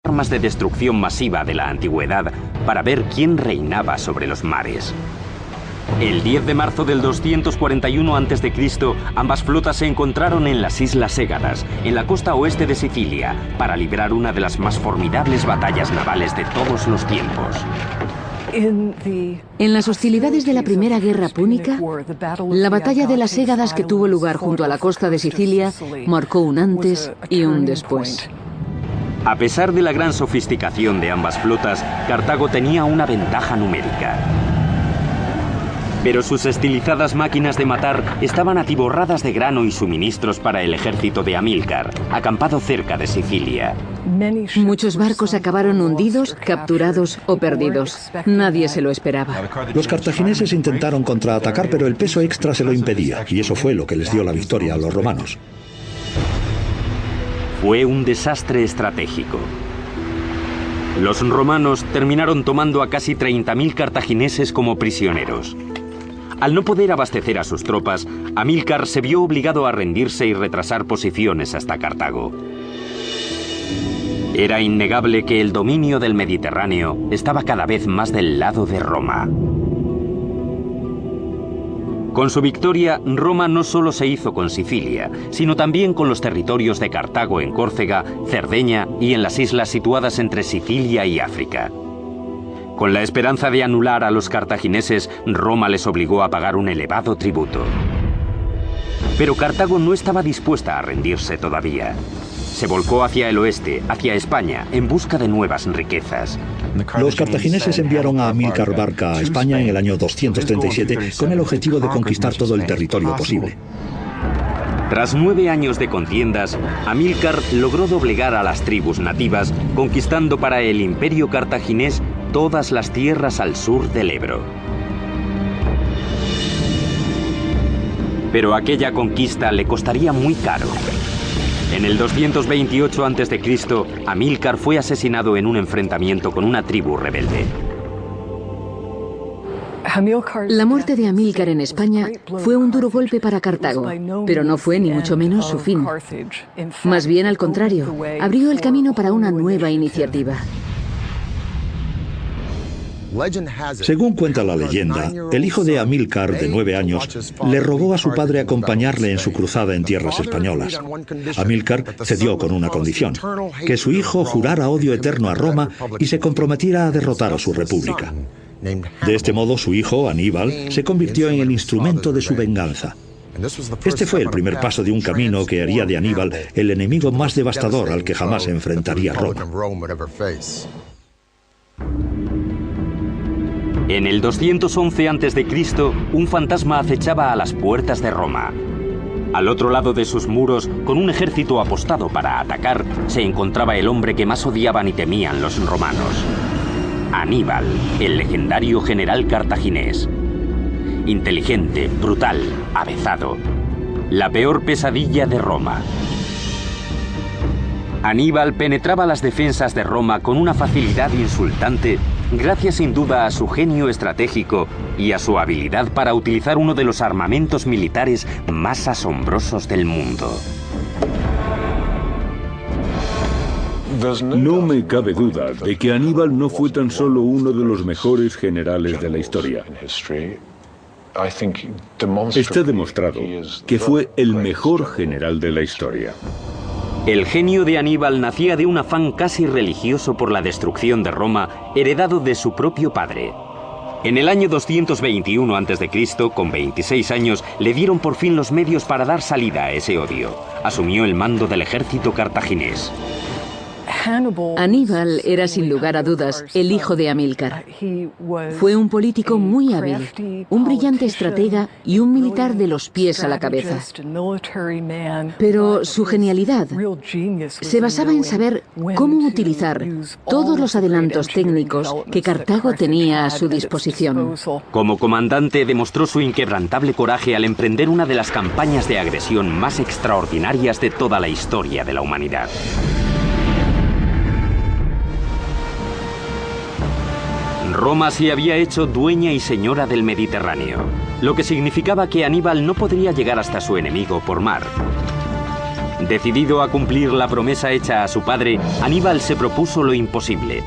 armas de destrucción masiva de la antigüedad para ver quién reinaba sobre los mares. El 10 de marzo del 241 a.C., ambas flotas se encontraron en las Islas Égadas, en la costa oeste de Sicilia, para librar una de las más formidables batallas navales de todos los tiempos. En las hostilidades de la Primera Guerra Púnica, la batalla de las Égadas que tuvo lugar junto a la costa de Sicilia marcó un antes y un después. A pesar de la gran sofisticación de ambas flotas, Cartago tenía una ventaja numérica. Pero sus estilizadas máquinas de matar estaban atiborradas de grano y suministros para el ejército de Amílcar, acampado cerca de Sicilia. Muchos barcos acabaron hundidos, capturados o perdidos. Nadie se lo esperaba. Los cartagineses intentaron contraatacar, pero el peso extra se lo impedía, y eso fue lo que les dio la victoria a los romanos. Fue un desastre estratégico. Los romanos terminaron tomando a casi 30.000 cartagineses como prisioneros. Al no poder abastecer a sus tropas, Amílcar se vio obligado a rendirse y retrasar posiciones hasta Cartago. Era innegable que el dominio del Mediterráneo estaba cada vez más del lado de Roma. Con su victoria, Roma no solo se hizo con Sicilia, sino también con los territorios de Cartago en Córcega, Cerdeña y en las islas situadas entre Sicilia y África. Con la esperanza de anular a los cartagineses, Roma les obligó a pagar un elevado tributo. Pero Cartago no estaba dispuesta a rendirse todavía. Se volcó hacia el oeste, hacia España, en busca de nuevas riquezas. Los cartagineses enviaron a Amílcar Barca a España en el año 237 con el objetivo de conquistar todo el territorio posible. Tras 9 años de contiendas, Amílcar logró doblegar a las tribus nativas, conquistando para el imperio cartaginés todas las tierras al sur del Ebro. Pero aquella conquista le costaría muy caro. En el 228 a.C., Amílcar fue asesinado en un enfrentamiento con una tribu rebelde. La muerte de Amílcar en España fue un duro golpe para Cartago, pero no fue ni mucho menos su fin. Más bien al contrario, abrió el camino para una nueva iniciativa. Según cuenta la leyenda, el hijo de Amílcar, de 9 años, le rogó a su padre acompañarle en su cruzada en tierras españolas. Amílcar cedió con una condición: que su hijo jurara odio eterno a Roma y se comprometiera a derrotar a su república. De este modo, su hijo, Aníbal, se convirtió en el instrumento de su venganza. Este fue el primer paso de un camino que haría de Aníbal el enemigo más devastador al que jamás enfrentaría Roma. En el 211 a.C., un fantasma acechaba a las puertas de Roma. Al otro lado de sus muros, con un ejército apostado para atacar, se encontraba el hombre que más odiaban y temían los romanos: Aníbal, el legendario general cartaginés. Inteligente, brutal, avezado. La peor pesadilla de Roma. Aníbal penetraba las defensas de Roma con una facilidad insultante, gracias sin duda a su genio estratégico y a su habilidad para utilizar uno de los armamentos militares más asombrosos del mundo. No me cabe duda de que Aníbal no fue tan solo uno de los mejores generales de la historia. Está demostrado que fue el mejor general de la historia. El genio de Aníbal nacía de un afán casi religioso por la destrucción de Roma, heredado de su propio padre. En el año 221 a.C., con 26 años, le dieron por fin los medios para dar salida a ese odio. Asumió el mando del ejército cartaginés. Aníbal era sin lugar a dudas el hijo de Amílcar. Fue un político muy hábil, un brillante estratega y un militar de los pies a la cabeza. Pero su genialidad se basaba en saber cómo utilizar todos los adelantos técnicos que Cartago tenía a su disposición. Como comandante demostró su inquebrantable coraje al emprender una de las campañas de agresión más extraordinarias de toda la historia de la humanidad. Roma se había hecho dueña y señora del Mediterráneo, lo que significaba que Aníbal no podría llegar hasta su enemigo por mar. Decidido a cumplir la promesa hecha a su padre, Aníbal se propuso lo imposible: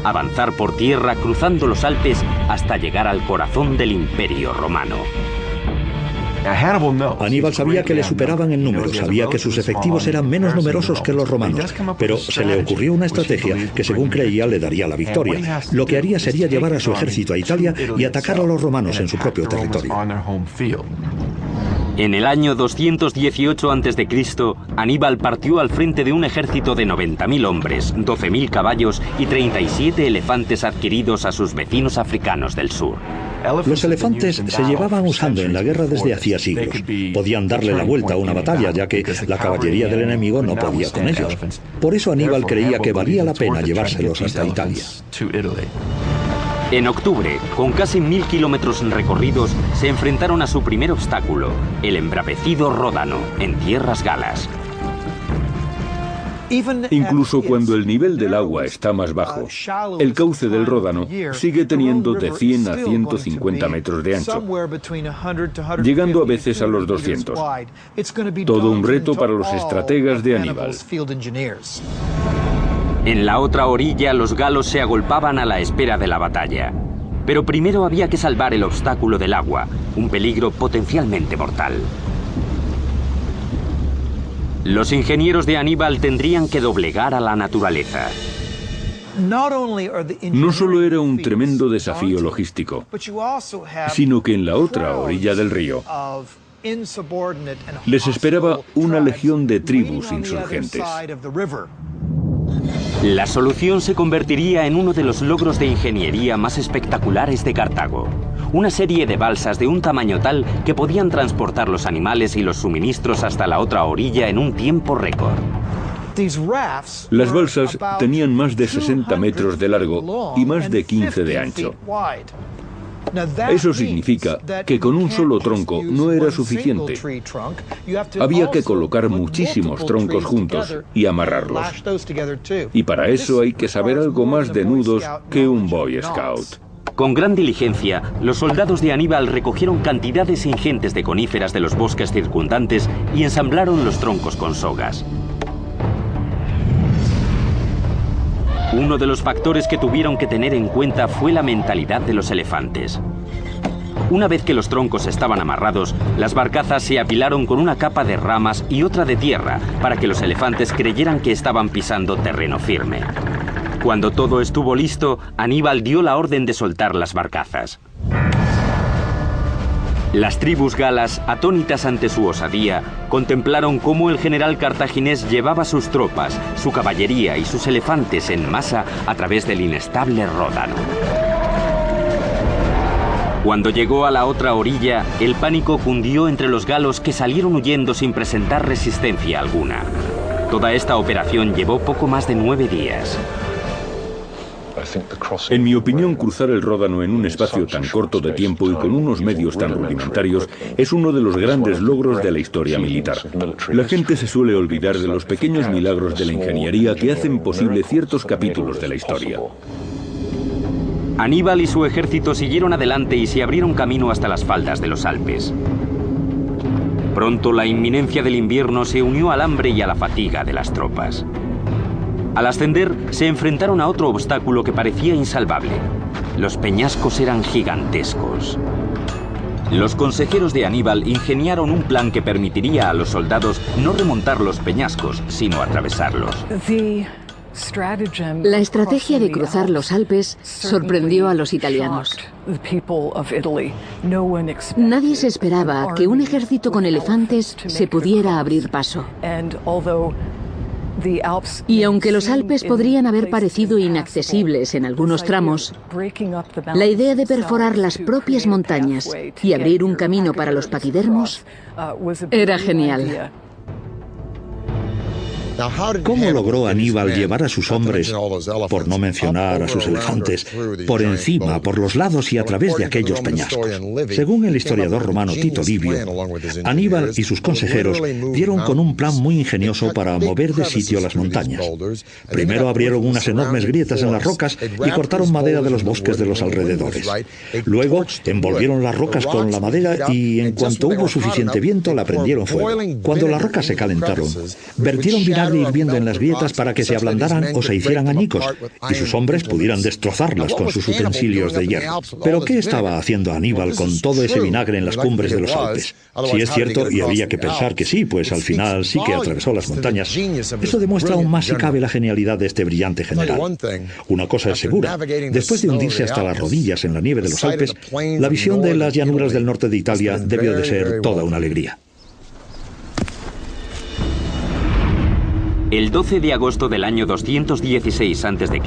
avanzar por tierra cruzando los Alpes hasta llegar al corazón del Imperio Romano. Aníbal sabía que le superaban en número, sabía que sus efectivos eran menos numerosos que los romanos, pero se le ocurrió una estrategia que, según creía, le daría la victoria. Lo que haría sería llevar a su ejército a Italia y atacar a los romanos en su propio territorio. En el año 218 a.C., Aníbal partió al frente de un ejército de 90.000 hombres, 12.000 caballos y 37 elefantes adquiridos a sus vecinos africanos del sur. Los elefantes se llevaban usando en la guerra desde hacía siglos. Podían darle la vuelta a una batalla, ya que la caballería del enemigo no podía con ellos. Por eso Aníbal creía que valía la pena llevárselos hasta Italia. En octubre, con casi 1000 kilómetros recorridos, se enfrentaron a su primer obstáculo, el embravecido Ródano, en tierras galas. Incluso cuando el nivel del agua está más bajo, el cauce del Ródano sigue teniendo de 100 a 150 metros de ancho, llegando a veces a los 200. Todo un reto para los estrategas de Aníbal. En la otra orilla, los galos se agolpaban a la espera de la batalla. Pero primero había que salvar el obstáculo del agua, un peligro potencialmente mortal. Los ingenieros de Aníbal tendrían que doblegar a la naturaleza. No solo era un tremendo desafío logístico, sino que en la otra orilla del río les esperaba una legión de tribus insurgentes. La solución se convertiría en uno de los logros de ingeniería más espectaculares de Cartago. Una serie de balsas de un tamaño tal que podían transportar los animales y los suministros hasta la otra orilla en un tiempo récord. Las balsas tenían más de 60 metros de largo y más de 15 de ancho. Eso significa que con un solo tronco no era suficiente. Había que colocar muchísimos troncos juntos y amarrarlos. Y para eso hay que saber algo más de nudos que un Boy Scout. Con gran diligencia, los soldados de Aníbal recogieron cantidades ingentes de coníferas de los bosques circundantes y ensamblaron los troncos con sogas. Uno de los factores que tuvieron que tener en cuenta fue la mentalidad de los elefantes. Una vez que los troncos estaban amarrados, las barcazas se apilaron con una capa de ramas y otra de tierra para que los elefantes creyeran que estaban pisando terreno firme. Cuando todo estuvo listo, Aníbal dio la orden de soltar las barcazas. Las tribus galas, atónitas ante su osadía, contemplaron cómo el general cartaginés llevaba sus tropas, su caballería y sus elefantes en masa a través del inestable Ródano. Cuando llegó a la otra orilla, el pánico cundió entre los galos, que salieron huyendo sin presentar resistencia alguna. Toda esta operación llevó poco más de 9 días. En mi opinión, cruzar el Ródano en un espacio tan corto de tiempo y con unos medios tan rudimentarios es uno de los grandes logros de la historia militar. La gente se suele olvidar de los pequeños milagros de la ingeniería que hacen posible ciertos capítulos de la historia. Aníbal y su ejército siguieron adelante y se abrieron camino hasta las faldas de los Alpes. Pronto la inminencia del invierno se unió al hambre y a la fatiga de las tropas. Al ascender, se enfrentaron a otro obstáculo que parecía insalvable. Los peñascos eran gigantescos. Los consejeros de Aníbal ingeniaron un plan que permitiría a los soldados no remontar los peñascos, sino atravesarlos. La estrategia de cruzar los Alpes sorprendió a los italianos. Nadie se esperaba que un ejército con elefantes se pudiera abrir paso. Y aunque los Alpes podrían haber parecido inaccesibles en algunos tramos, la idea de perforar las propias montañas y abrir un camino para los paquidermos era genial. ¿Cómo logró Aníbal llevar a sus hombres, por no mencionar a sus elefantes, por encima, por los lados y a través de aquellos peñascos? Según el historiador romano Tito Livio, Aníbal y sus consejeros dieron con un plan muy ingenioso para mover de sitio las montañas. Primero abrieron unas enormes grietas en las rocas y cortaron madera de los bosques de los alrededores. Luego envolvieron las rocas con la madera y en cuanto hubo suficiente viento la prendieron fuego. Cuando las rocas se calentaron, vertieron vinagre hirviendo en las grietas para que se ablandaran o se hicieran añicos y sus hombres pudieran destrozarlas con sus utensilios de hierro. ¿Pero qué estaba haciendo Aníbal con todo ese vinagre en las cumbres de los Alpes? Si es cierto, y habría que pensar que sí, pues al final sí que atravesó las montañas, eso demuestra aún más si cabe la genialidad de este brillante general. Una cosa es segura, después de hundirse hasta las rodillas en la nieve de los Alpes, la visión de las llanuras del norte de Italia debió de ser toda una alegría. El 12 de agosto del año 216 a.C.,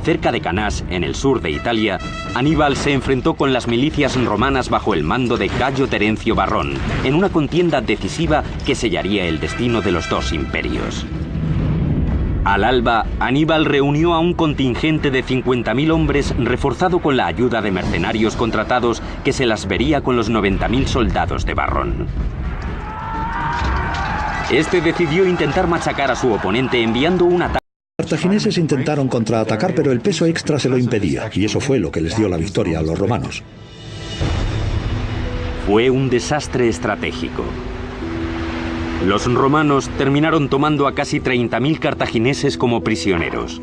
cerca de Canás, en el sur de Italia, Aníbal se enfrentó con las milicias romanas bajo el mando de Cayo Terencio Varrón, en una contienda decisiva que sellaría el destino de los dos imperios. Al alba, Aníbal reunió a un contingente de 50.000 hombres reforzado con la ayuda de mercenarios contratados que se las vería con los 90.000 soldados de Varrón. Este decidió intentar machacar a su oponente enviando un ataque. Los cartagineses intentaron contraatacar, pero el peso extra se lo impedía, y eso fue lo que les dio la victoria a los romanos. Fue un desastre estratégico. Los romanos terminaron tomando a casi 30.000 cartagineses como prisioneros.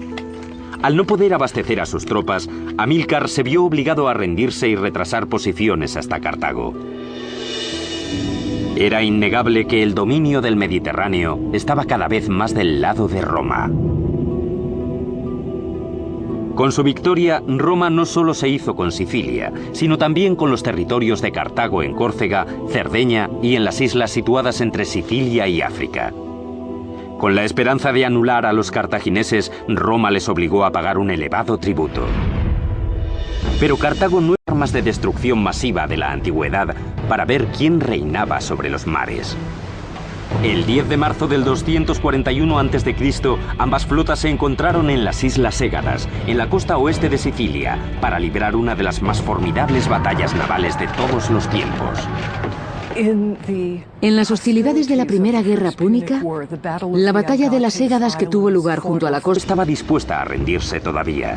Al no poder abastecer a sus tropas, Amílcar se vio obligado a rendirse y retrasar posiciones hasta Cartago. Era innegable que el dominio del Mediterráneo estaba cada vez más del lado de Roma. Con su victoria, Roma no solo se hizo con Sicilia, sino también con los territorios de Cartago en Córcega, Cerdeña y en las islas situadas entre Sicilia y África. Con la esperanza de anular a los cartagineses, Roma les obligó a pagar un elevado tributo. Pero Cartago no era armas de destrucción masiva de la antigüedad para ver quién reinaba sobre los mares. El 10 de marzo del 241 a.C., ambas flotas se encontraron en las Islas Égadas, en la costa oeste de Sicilia, para librar una de las más formidables batallas navales de todos los tiempos. En las hostilidades de la Primera Guerra Púnica, la batalla de las Égadas que tuvo lugar junto a la costa estaba dispuesta a rendirse todavía.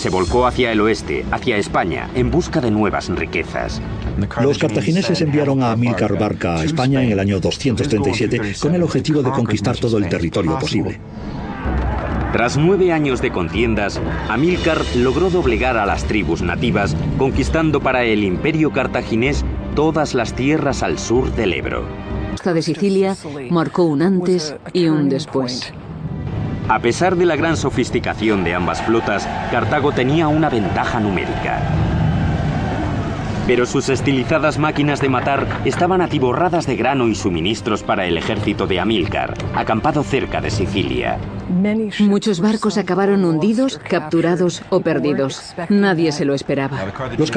Se volcó hacia el oeste, hacia España, en busca de nuevas riquezas. Los cartagineses enviaron a Amílcar Barca a España en el año 237 con el objetivo de conquistar todo el territorio posible. Tras 9 años de contiendas, Amílcar logró doblegar a las tribus nativas, conquistando para el imperio cartaginés todas las tierras al sur del Ebro. La costa de Sicilia marcó un antes y un después. A pesar de la gran sofisticación de ambas flotas, Cartago tenía una ventaja numérica. Pero sus estilizadas máquinas de matar estaban atiborradas de grano y suministros para el ejército de Amílcar, acampado cerca de Sicilia. Muchos barcos acabaron hundidos, capturados o perdidos. Nadie se lo esperaba. Los